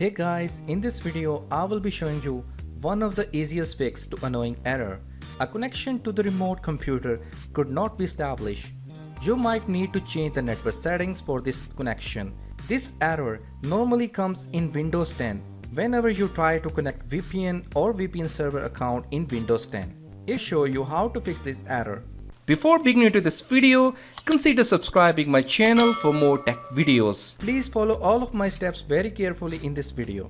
Hey guys, in this video I will be showing you one of the easiest fix to annoying error. A connection to the remote computer could not be established. You might need to change the network settings for this connection. This error normally comes in Windows 10 whenever you try to connect VPN or VPN server account in Windows 10. I'll show you how to fix this error. Before beginning to this video, consider subscribing my channel for more tech videos. Please follow all of my steps very carefully in this video.